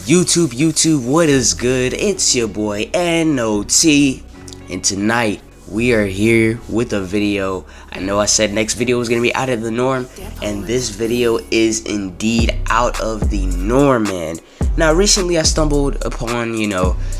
YouTube, what is good? It's your boy NOT, and tonight we are here with a video. I know I said next video was gonna be out of the norm, and this video is indeed out of the norm, man. Now recently I stumbled upon,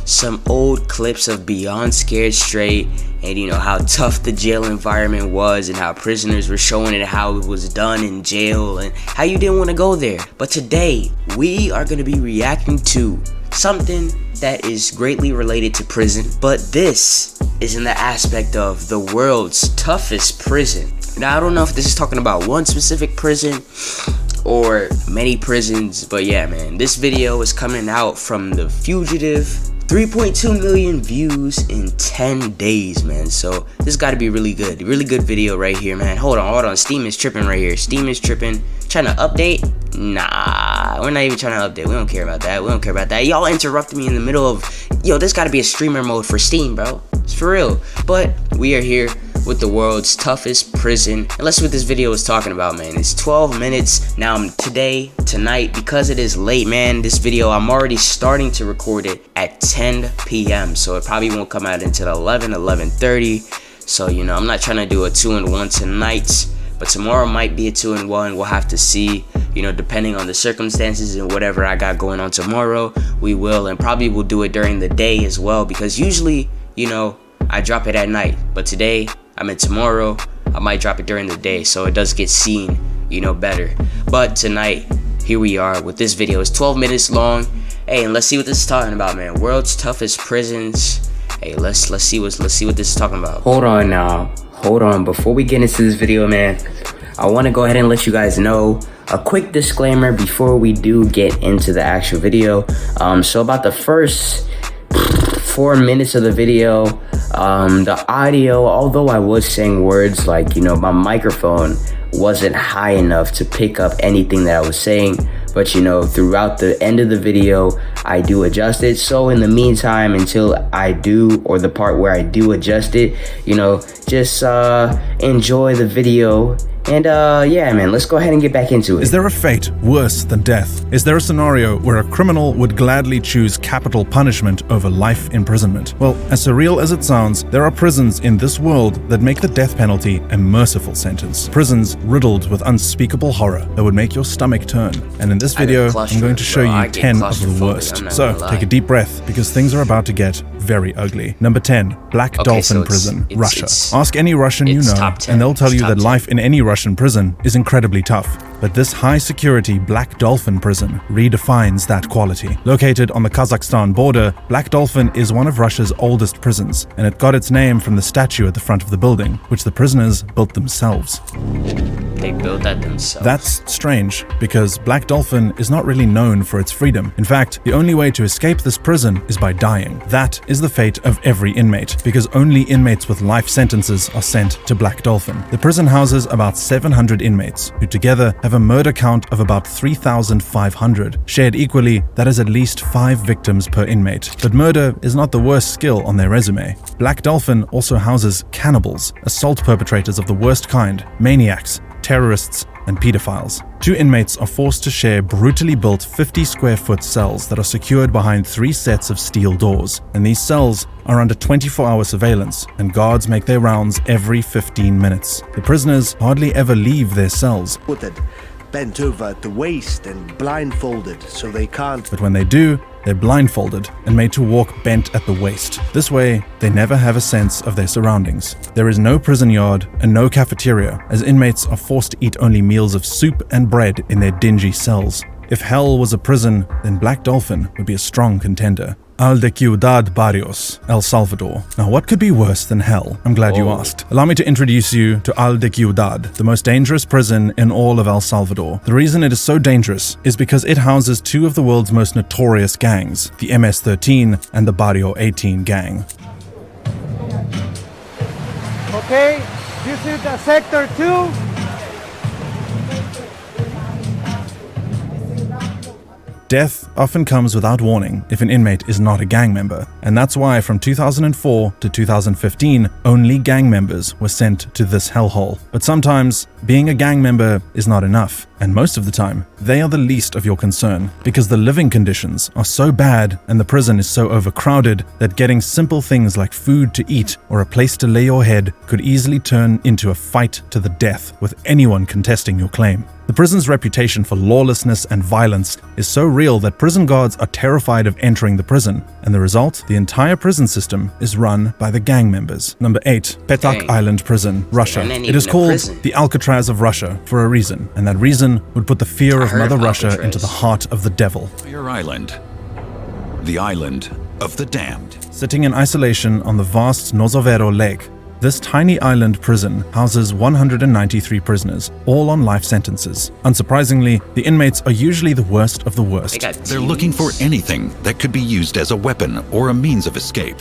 some old clips of Beyond Scared Straight, and how tough the jail environment was, and how prisoners were showing it, how it was done in jail, and how you didn't want to go there. But today we are going to be reacting to something that is greatly related to prison, but this is in the aspect of the world's toughest prison. Now I don't know if this is talking about one specific prison or many prisons, but yeah, man, this video is coming out from The Fugitive. 3.2 million views in 10 days, man. So this got to be really good video right here, man. Hold on, Steam is tripping right here. Steam is tripping. Trying to update? Nah, we're not even trying to update. We don't care about that. Y'all interrupted me in the middle of, this got to be a streamer mode for Steam, bro. It's for real. But we are here with the world's toughest prison, and let's see what this video is talking about, man. It's 12 minutes now. Tonight, because it is late, man, this video I'm already starting to record it at 10 p.m. so it probably won't come out until 11:30. So I'm not trying to do a 2-in-1 tonight, but tomorrow might be a 2-in-1. We'll have to see, depending on the circumstances and whatever I got going on tomorrow. We will, and probably will do it during the day as well, because usually I drop it at night, but today, tomorrow, I might drop it during the day, so it does get seen, better. But tonight, here we are with this video. It's 12 minutes long. Hey, and let's see what this is talking about, man. World's toughest prisons. Hey, let's see what this is talking about. Hold on. Before we get into this video, man, I want to go ahead and let you guys know a quick disclaimer before we do get into the actual video. So about the first 4 minutes of the video, the audio, although I was saying words like, my microphone wasn't high enough to pick up anything that I was saying, but throughout the end of the video, I do adjust it. So in the meantime, until I do, or the part where I do adjust it, just enjoy the video. And yeah, man, let's go ahead and get back into it. Is there a fate worse than death? Is there a scenario where a criminal would gladly choose capital punishment over life imprisonment? Well, as surreal as it sounds, there are prisons in this world that make the death penalty a merciful sentence. Prisons riddled with unspeakable horror that would make your stomach turn. And in this video, I'm going to show you 10 of the worst. So take a deep breath, because things are about to get very ugly. Number 10, Black Dolphin Prison, Russia. Ask any Russian you know, and they'll tell you that life in any Russian prison is incredibly tough. But this high-security Black Dolphin prison redefines that quality. Located on the Kazakhstan border, Black Dolphin is one of Russia's oldest prisons, and it got its name from the statue at the front of the building, which the prisoners built themselves. They built that themselves. That's strange, because Black Dolphin is not really known for its freedom. In fact, the only way to escape this prison is by dying. That is the fate of every inmate, because only inmates with life sentences are sent to Black Dolphin. The prison houses about 700 inmates, who together have a murder count of about 3,500. Shared equally, that is at least 5 victims per inmate. But murder is not the worst skill on their resume. Black Dolphin also houses cannibals, assault perpetrators of the worst kind, maniacs, terrorists, and pedophiles. 2 inmates are forced to share brutally built 50-square-foot cells that are secured behind 3 sets of steel doors. And these cells are under 24-hour surveillance, and guards make their rounds every 15 minutes. The prisoners hardly ever leave their cells. Bent over at the waist and blindfolded, so they can't. But when they do, they're blindfolded and made to walk bent at the waist. This way, they never have a sense of their surroundings. There is no prison yard and no cafeteria, as inmates are forced to eat only meals of soup and bread in their dingy cells. If hell was a prison, then Black Dolphin would be a strong contender. Al de Ciudad Barrios, El Salvador. Now, what could be worse than hell? I'm glad you asked. Allow me to introduce you to Al de Ciudad, the most dangerous prison in all of El Salvador. The reason it is so dangerous is because it houses 2 of the world's most notorious gangs, the MS-13 and the Barrio 18 gang. Okay, this is the Sector 2. Death often comes without warning if an inmate is not a gang member, and that's why from 2004 to 2015, only gang members were sent to this hellhole. But sometimes, being a gang member is not enough, and most of the time, they are the least of your concern, because the living conditions are so bad and the prison is so overcrowded that getting simple things like food to eat or a place to lay your head could easily turn into a fight to the death with anyone contesting your claim. The prison's reputation for lawlessness and violence is so real that prison guards are terrified of entering the prison, and the result, the entire prison system is run by the gang members. Number 8. Petak Dang. Island Prison, Russia. And then It is even a called prison. the Alcatraz of Russia for a reason, and that reason would put the fear of heard Mother of Russia Alcatraz. into the heart of the devil. Fire Island. The island of the damned. Sitting in isolation on the vast Nozovero Lake, this tiny island prison houses 193 prisoners, all on life sentences. Unsurprisingly, the inmates are usually the worst of the They worst. got They're looking for teeth. anything that could be used as a weapon or a means of escape.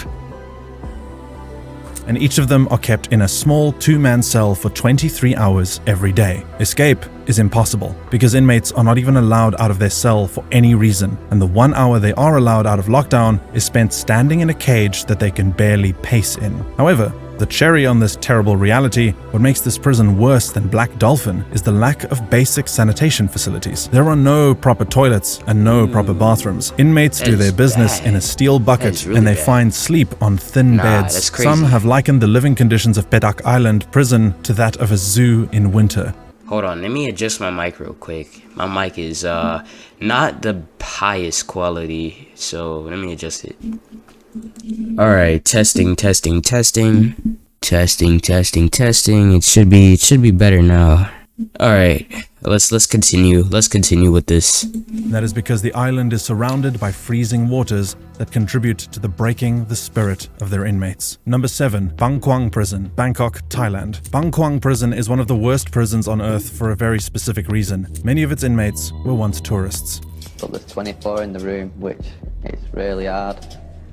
And each of them are kept in a small two-man cell for 23 hours every day. Escape is impossible because inmates are not even allowed out of their cell for any reason, and the 1 hour they are allowed out of lockdown is spent standing in a cage that they can barely pace in. However, the cherry on this terrible reality, what makes this prison worse than Black Dolphin, is the lack of basic sanitation facilities. There are no proper toilets and no proper bathrooms. Inmates do That their is business bad. in a steel That bucket is really and they bad. find sleep on thin Nah, beds. that's crazy. Some have likened the living conditions of Petak Island prison to that of a zoo in winter. Hold on, let me adjust my mic real quick. My mic is not the highest quality, so let me adjust it. Alright, testing. It should be better now. Alright, let's continue. Let's continue with this. That is because the island is surrounded by freezing waters that contribute to the breaking the spirit of their inmates. Number 7. Bangkwang Prison, Bangkok, Thailand. Bangkwang Prison is one of the worst prisons on earth for a very specific reason. Many of its inmates were once tourists. But there's 24 in the room, which is really hard,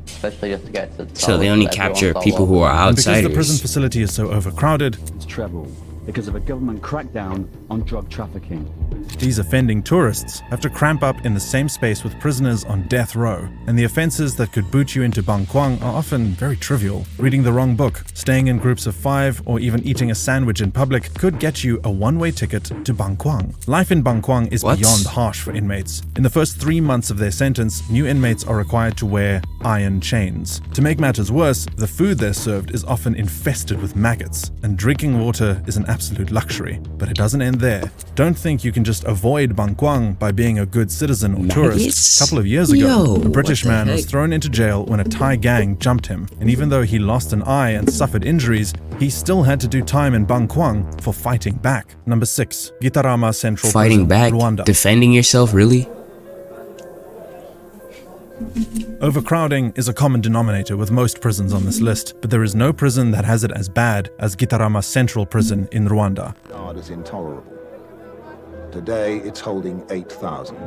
especially just to get to the So they toilet, only everyone's capture all people who over. are And because the prison outsiders. facility is so overcrowded, It's treble because of a government crackdown on drug trafficking. these offending tourists have to cramp up in the same space with prisoners on death row, and the offenses that could boot you into Bangkwang are often very trivial. Reading the wrong book, staying in groups of 5, or even eating a sandwich in public could get you a one-way ticket to Bangkwang. Life in Bangkwang is What? beyond harsh for inmates. In the first 3 months of their sentence, new inmates are required to wear iron chains. To make matters worse, the food they're served is often infested with maggots, and drinking water is an absolute luxury. But it doesn't end there. Don't think you can just avoid Bangkwang by being a good citizen or tourist. Maggots? A couple of years ago, Yo, a British what the man was heck? thrown into jail when a Thai gang jumped him, and even though he lost an eye and suffered injuries, he still had to do time in Bangkwang for fighting back. Number 6. Gitarama Central Fighting Prison, back, Rwanda. defending yourself, really? Overcrowding is a common denominator with most prisons on this list, but there is no prison that has it as bad as Gitarama Central Prison in Rwanda. Yard is intolerable. Today, it's holding 8,000.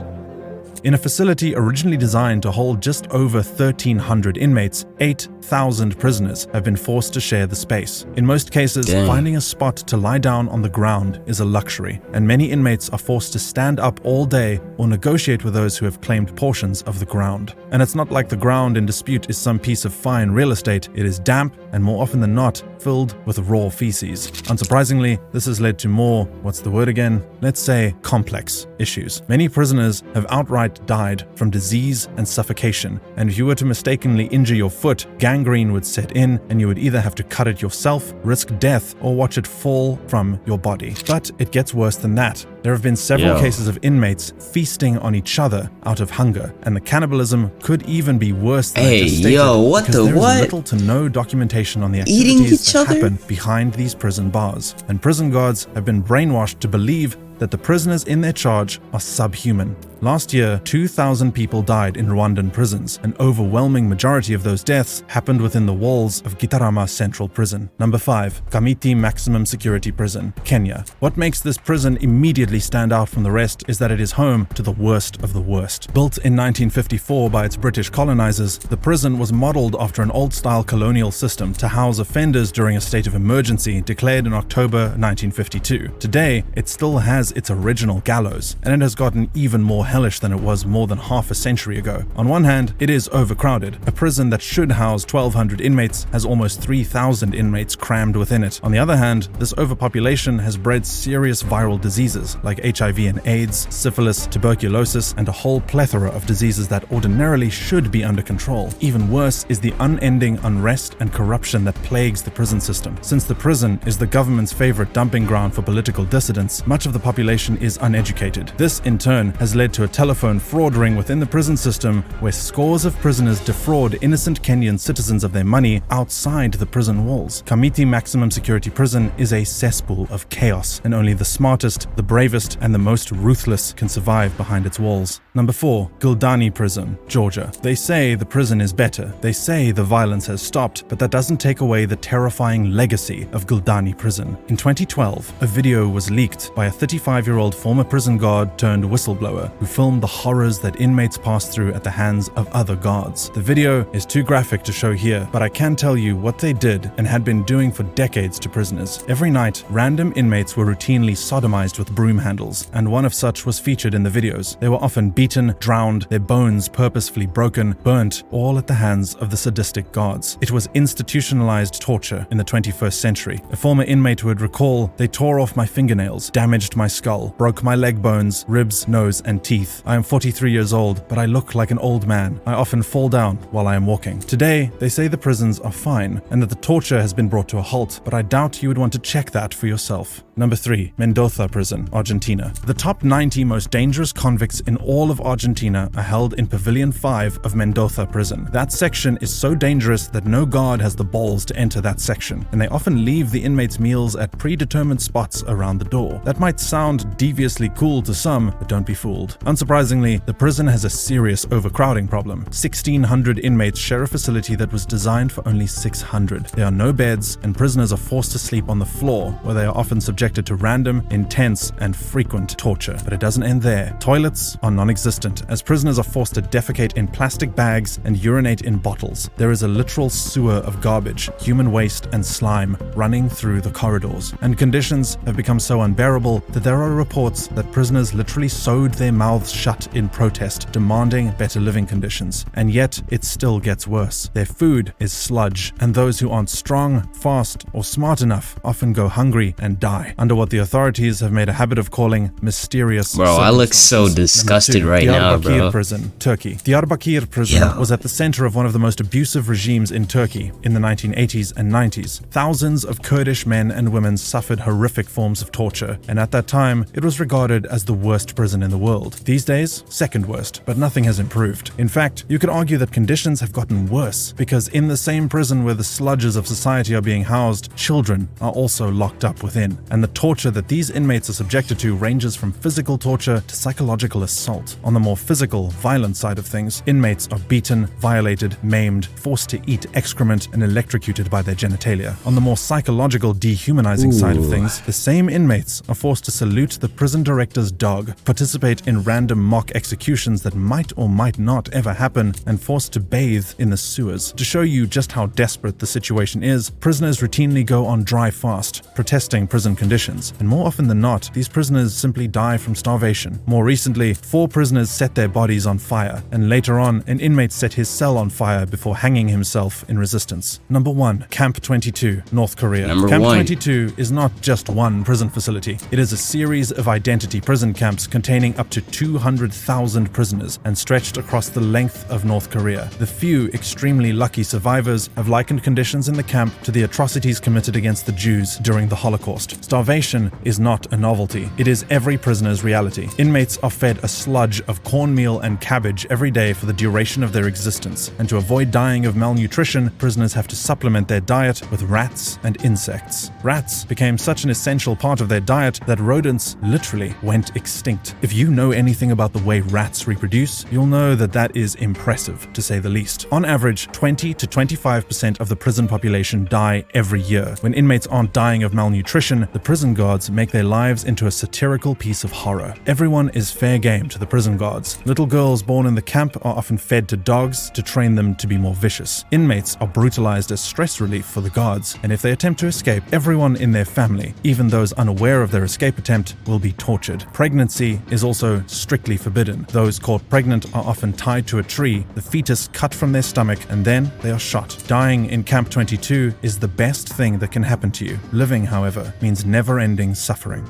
In a facility originally designed to hold just over 1,300 inmates, 8,000 prisoners have been forced to share the space. In most cases, Dang. finding a spot to lie down on the ground is a luxury, and many inmates are forced to stand up all day or negotiate with those who have claimed portions of the ground. And it's not like the ground in dispute is some piece of fine real estate. It is damp and more often than not, filled with raw feces. Unsurprisingly, this has led to more, what's the word again? Let's say complex issues. Many prisoners have outright died from disease and suffocation, and if you were to mistakenly injure your foot, gangrene would set in and you would either have to cut it yourself, risk death, or watch it fall from your body. But it gets worse than that. There have been several Yo. cases of inmates feasting on each other out of hunger, and the cannibalism could even be worse than I Hey, just stated, yo, what because the there is what? little to no documentation on the Eating activities each that other? happen behind these prison bars, and prison guards have been brainwashed to believe that the prisoners in their charge are subhuman. Last year, 2,000 people died in Rwandan prisons. An overwhelming majority of those deaths happened within the walls of Gitarama Central Prison. Number 5. Kamiti Maximum Security Prison, Kenya. What makes this prison immediately stand out from the rest is that it is home to the worst of the worst. Built in 1954 by its British colonizers, the prison was modeled after an old-style colonial system to house offenders during a state of emergency declared in October 1952. Today, it still has its original gallows, and it has gotten even more hellish than it was more than half a century ago. On one hand, it is overcrowded. A prison that should house 1,200 inmates has almost 3,000 inmates crammed within it. On the other hand, this overpopulation has bred serious viral diseases like HIV and AIDS, syphilis, tuberculosis, and a whole plethora of diseases that ordinarily should be under control. Even worse is the unending unrest and corruption that plagues the prison system. Since the prison is the government's favorite dumping ground for political dissidents, much of the population is uneducated. This, in turn, has led to a telephone fraud ring within the prison system where scores of prisoners defraud innocent Kenyan citizens of their money outside the prison walls. Kamiti Maximum Security Prison is a cesspool of chaos, and only the smartest, the bravest, and the most ruthless can survive behind its walls. Number 4. Guldani Prison, Georgia. They say the prison is better. They say the violence has stopped, but that doesn't take away the terrifying legacy of Guldani Prison. In 2012, a video was leaked by a 35-year-old former prison guard turned whistleblower who filmed the horrors that inmates pass through at the hands of other guards. The video is too graphic to show here, but I can tell you what they did and had been doing for decades to prisoners. Every night, random inmates were routinely sodomized with broom handles, and one of such was featured in the videos. They were often beaten, drowned, their bones purposefully broken, burnt, all at the hands of the sadistic guards. It was institutionalized torture in the 21st century. A former inmate would recall, "They tore off my fingernails, damaged my skull, broke my leg bones, ribs, nose, and teeth. I am 43 years old, but I look like an old man. I often fall down while I am walking." Today, they say the prisons are fine and that the torture has been brought to a halt, but I doubt you would want to check that for yourself. Number 3. Mendoza Prison, Argentina. The top 90 most dangerous convicts in all of Argentina are held in Pavilion 5 of Mendoza Prison. That section is so dangerous that no guard has the balls to enter that section, and they often leave the inmates' meals at predetermined spots around the door. That might sound deviously cool to some, but don't be fooled. Unsurprisingly, the prison has a serious overcrowding problem. 1,600 inmates share a facility that was designed for only 600. There are no beds, and prisoners are forced to sleep on the floor, where they are often subjected to random, intense, and frequent torture. But it doesn't end there. Toilets are non-existent, as prisoners are forced to defecate in plastic bags and urinate in bottles. There is a literal sewer of garbage, human waste, and slime running through the corridors. And conditions have become so unbearable that there are reports that prisoners literally sewed their mouths shut in protest, demanding better living conditions. And yet, it still gets worse. Their food is sludge, and those who aren't strong, fast, or smart enough often go hungry and die, under what the authorities have made a habit of calling mysterious Bro, I look so disgusted right now, bro. Diyarbakir Prison, Turkey. Diyarbakir Prison was at the center of one of the most abusive regimes in Turkey in the 1980s and 90s. Thousands of Kurdish men and women suffered horrific forms of torture, and at that time, it was regarded as the worst prison in the world. These days, second worst, but nothing has improved. In fact, you could argue that conditions have gotten worse, because in the same prison where the sludges of society are being housed, children are also locked up within. And the torture that these inmates are subjected to ranges from physical torture to psychological assault. On the more physical, violent side of things, inmates are beaten, violated, maimed, forced to eat excrement, and electrocuted by their genitalia. On the more psychological, dehumanizing side of things, the same inmates are forced to salute the prison director's dog, participate in random mock executions that might or might not ever happen, and forced to bathe in the sewers. To show you just how desperate the situation is, prisoners routinely go on dry fast, protesting prison conditions, and more often than not, these prisoners simply die from starvation. More recently, 4 prisoners set their bodies on fire, and later on, an inmate set his cell on fire before hanging himself in resistance. Number 1. Camp 22, North Korea. Camp 22 is not just one prison facility. It is a series of identity prison camps containing up to 200,000 prisoners and stretched across the length of North Korea. The few extremely lucky survivors have likened conditions in the camp to the atrocities committed against the Jews during the Holocaust. Starvation is not a novelty. It is every prisoner's reality. Inmates are fed a sludge of cornmeal and cabbage every day for the duration of their existence, and to avoid dying of malnutrition, prisoners have to supplement their diet with rats and insects. Rats became such an essential part of their diet that rodents literally went extinct. If you know anything about the way rats reproduce, you'll know that that is impressive, to say the least. On average, 20 to 25% of the prison population die every year. When inmates aren't dying of malnutrition, the prison guards make their lives into a satirical piece of horror. Everyone is fair game to the prison guards. Little girls born in the camp are often fed to dogs to train them to be more vicious. Inmates are brutalized as stress relief for the guards, and if they attempt to escape, everyone in their family, even those unaware of their escape attempt, will be tortured. Pregnancy is also strictly forbidden. Those caught pregnant are often tied to a tree, the fetus cut from their stomach, and then they are shot. Dying in Camp 22 is the best thing that can happen to you. Living, however, means never-ending suffering.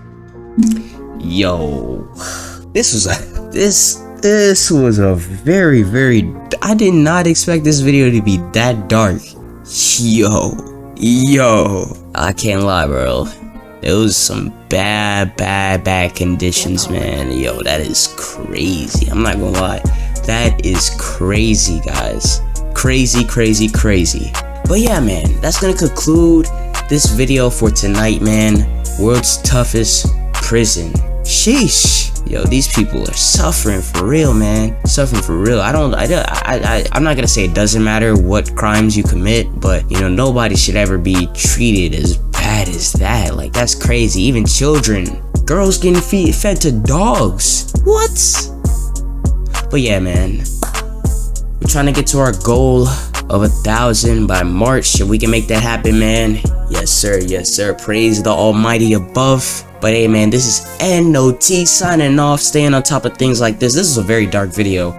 Yo, this was a very, I did not expect this video to be that dark. Yo, I can't lie, bro. It was some bad conditions, man. Yo, that is crazy. I'm not gonna lie. That is crazy, guys. Crazy. But yeah, man, that's gonna conclude this video for tonight, man. World's toughest prison. Sheesh. Yo, these people are suffering for real, man. Suffering for real. I'm not gonna say it doesn't matter what crimes you commit, but you know, nobody should ever be treated as bad as that. Like, that's crazy. Even children, girls getting fed to dogs. What? But yeah, man, we're trying to get to our goal of 1,000 by March. If we can make that happen, man. Yes, sir. Praise the Almighty above. But hey, man, this is NOT signing off, staying on top of things like this. This is a very dark video.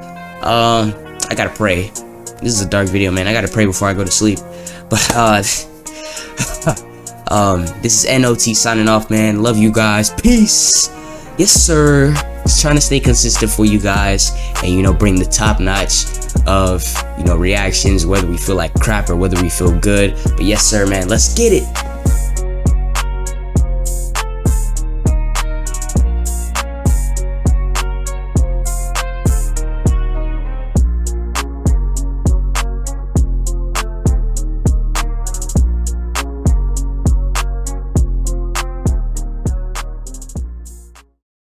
I gotta pray. This is a dark video, man. I gotta pray before I go to sleep. But this is NOT signing off, man. Love you guys. Peace. Yes, sir. Just trying to stay consistent for you guys, and you know, bring the top notch of, you know, reactions, whether we feel like crap or whether we feel good. But yes, sir, man. Let's get it.